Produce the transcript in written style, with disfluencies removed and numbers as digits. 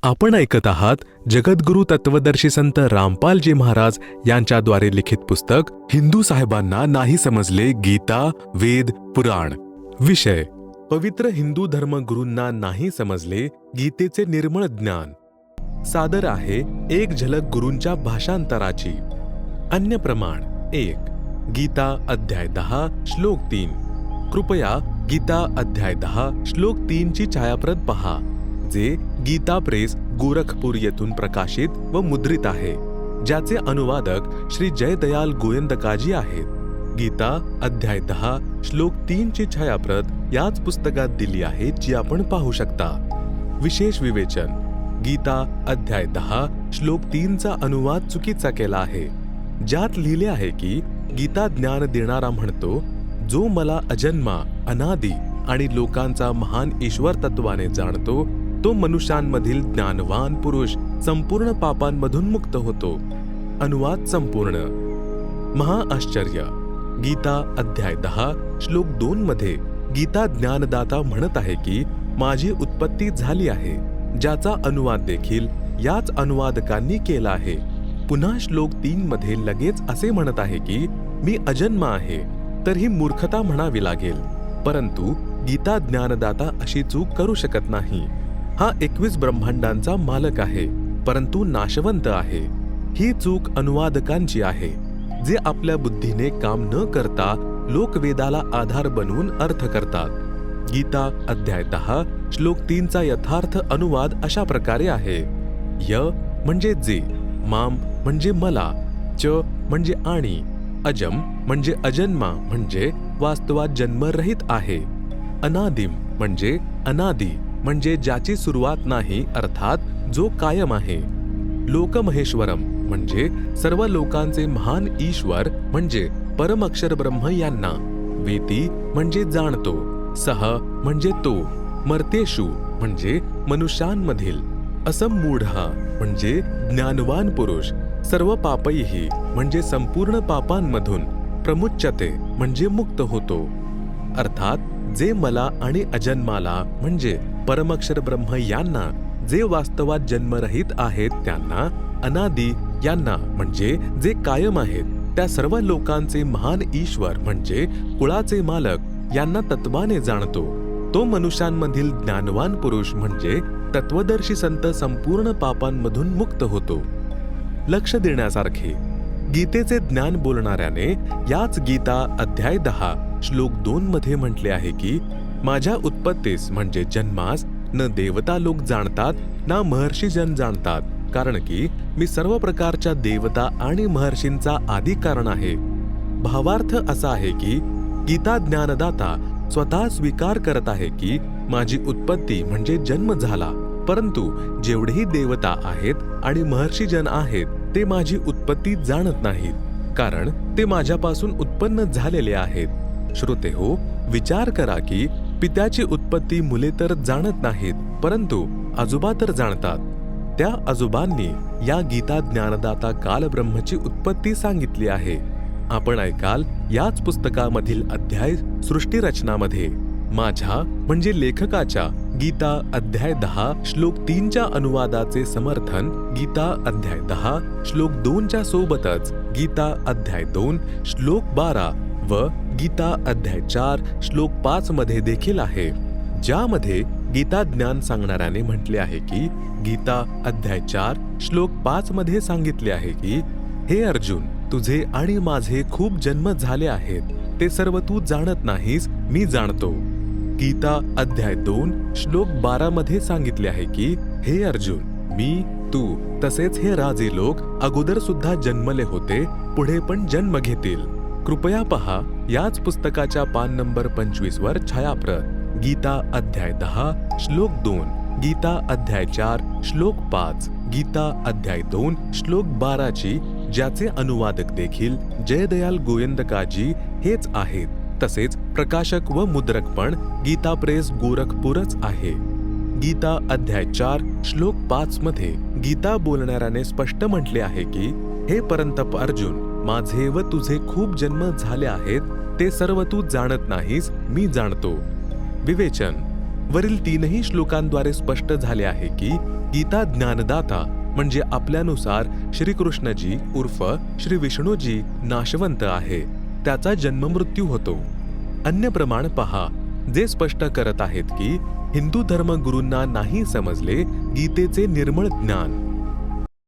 आपण ऐकत आहात जगद्गुरु तत्वदर्शी संत रामपालजी महाराज यांच्याद्वारे लिखित पुस्तक हिंदू साहेबांना नाही समजले गीता वेद पुराण. विषय पवित्र हिंदू धर्मगुरूंना नाही समजले गीतेचे निर्मळ ज्ञान. सादर आहे एक झलक गुरूंच्या भाषांतराची. अन्य प्रमाण 1. गीता अध्याय 10 श्लोक 3. कृपया गीता अध्याय 10 श्लोक 3 ची छायाप्रत पहा, जे गीता प्रेस गोरखपूर येथून प्रकाशित व मुद्रित आहे, ज्याचे अनुवादक श्री जयदयाल गोयंदकाजी आहेत. गीता अध्याय 10 श्लोक 3 ची छायाप्रत याच पुस्तकात दिली आहे, जी आपण पाहू शकता. विशेष विवेचन: गीता अध्याय 10 श्लोक 3 चा अनुवाद चुकीचा केला आहे, ज्यात लिहिले आहे की गीता ज्ञान देणारा म्हणतो, जो मला अजन्मा अनादी आणि लोकांचा महान ईश्वर तत्वाने जाणतो, तो मनुष्यांमधील ज्ञानवान पुरुष संपूर्ण पापांमधून मुक्त होतो. अनुवाद संपूर्ण. महाआश्चर्य. गीता अध्याय 10 श्लोक 2 मध्ये गीता ज्ञानदाता म्हणत आहे की माझी उत्पत्ती झाली आहे, ज्याचा अनुवाद देखील याच अनुवादकांनी केला आहे. पुन्हा श्लोक 3 मध्ये लगेच असे म्हणत आहे की मी अजन्मा आहे, तर ही मूर्खता म्हणावी लागेल. परंतु गीता ज्ञानदाता अशी चूक करू शकत नाही. हा 21 ब्रह्मांडांचा मालक आहे, परंतु नाशवंत आहे. ही चूक अनुवादकांची आहे, जे आपल्या बुद्धीने काम न करता लोकवेदाला आधार बनवून अर्थ करतात. गीता अध्याय 10 श्लोक 3 चा यथार्थ अनुवाद अशा प्रकारे आहे: य म्हणजे जे, माम म्हणजे मला, च म्हणजे आणि, अजम म्हणजे अजन्मा म्हणजे वास्तवात जन्मरहित आहे, अनादिम म्हणजे अनादी म्हणजे ज्याची सुरुवात नाही, अर्थात जो कायम आहे, लोकमहेश्वरम म्हणजे सर्व लोकांचे महान ईश्वर म्हणजे परमअक्षर ब्रह्म यांना, वेती म्हणजे जाणतो, सह म्हणजे तो, मर्तेषु म्हणजे मनुष्यांमधील, असमूढ म्हणजे ज्ञानवान पुरुष, सर्व पापैहि म्हणजे संपूर्ण पापांमधून, प्रमुच्यते म्हणजे मुक्त होतो. अर्थात जे मला आणि अजन्माला म्हणजे परमअक्षर ब्रह्म यांना, जे वास्तवात जन्मरहित आहेत त्यांना, अनादी यांना म्हणजे जे कायम आहेत, त्या सर्व लोकांचे महान ईश्वर म्हणजे कुळाचे मालक यांना तत्वाने जाणतो, तो मनुष्यांमधील ज्ञानवान पुरुष म्हणजे तत्वदर्शी संत संपूर्ण पापांमधून मुक्त होतो. लक्ष देण्यासारखे. गीतेचे ज्ञान बोलणाऱ्याने याच गीता अध्याय 10 श्लोक 2 मध्ये म्हटले आहे की माझ्या उत्पत्तीस म्हणजे जन्मास न देवता लोक जाणतात ना महर्षीजन जाणतात, कारण की मी सर्व प्रकारच्या देवता आणि महर्षींचा आदी कारण आहे. भावार्थ असा आहे की गीता ज्ञानदाता स्वतः स्वीकार करत आहे की माझी उत्पत्ती म्हणजे जन्म झाला, परंतु जेवढेही देवता आहेत आणि महर्षीजन आहेत ते माझी उत्पत्ती जाणत नाहीत, कारण ते माझ्यापासून उत्पन्न झालेले आहेत. श्रोतेहो, विचार करा की पित्याची उत्पत्ती मुले तर जाणत नाहीत, परंतु आजोबा तर जाणतात. त्या आजोबांनी या गीता ज्ञानदाता कालब्रह्मची उत्पत्ती सांगितली आहे. आपण ऐकाल याच पुस्तकामधील अध्याय सृष्टीरचनामध्ये. माझ्या म्हणजे लेखकाच्या गीता अध्याय 10 श्लोक 3 च्या अनुवादाचे समर्थन गीता अध्याय 10 श्लोक 2 च्या सोबतच गीता अध्याय 2 श्लोक 12 व गीता अध्याय 4 श्लोक 5 मध्ये देखील आहे, ज्यामध्ये गीता ज्ञान सांगणाऱ्याने म्हटले आहे की गीता अध्याय 4 श्लोक 5 मध्ये सांगितले आहे की हे अर्जुन, तुझे आणि माझे खूप जन्म झाले आहेत, ते सर्व तू जाणत नाहीस, मी जाणतो. गीता अध्याय 2 श्लोक 12 मध्ये सांगितले आहे की हे अर्जुन, मी, तू तसेच हे राजे लोक अगोदर सुद्धा जन्मले होते, पुढे पण जन्म घेतील. कृपया पहा याच पुस्तकाच्या पान नंबर 25 वर छायाप्रत. गीता अध्याय 10 श्लोक 2, गीता अध्याय 4 श्लोक 5, गीता अध्याय 2 श्लोक 12 ची, ज्याचे अनुवादक देखील जयदयाल गोयंदकाजी हेच आहेत. तसेच प्रकाशक व मुद्रक पण गीता प्रेस गोरखपूरच आहे. गीता अध्याय 4 श्लोक 5 मध्ये गीता बोलणाऱ्याने स्पष्ट म्हटले आहे की हे परंतप अर्जुन, माझे व तुझे खूप जन्म झाले आहेत, ते सर्व तू जाणत नाहीस, मी जाणतो. विवेचन. वरील 3ही श्लोकांद्वारे स्पष्ट झाले आहे की गीता ज्ञानदाता म्हणजे आपल्यानुसार श्रीकृष्णजी उर्फ श्री विष्णूजी नाशवंत आहे, त्याचा जन्ममृत्यू होतो. अन्य प्रमाण पहा जे स्पष्ट करत आहेत की हिंदू धर्मगुरूंना नाही समजले गीतेचे निर्मळ ज्ञान.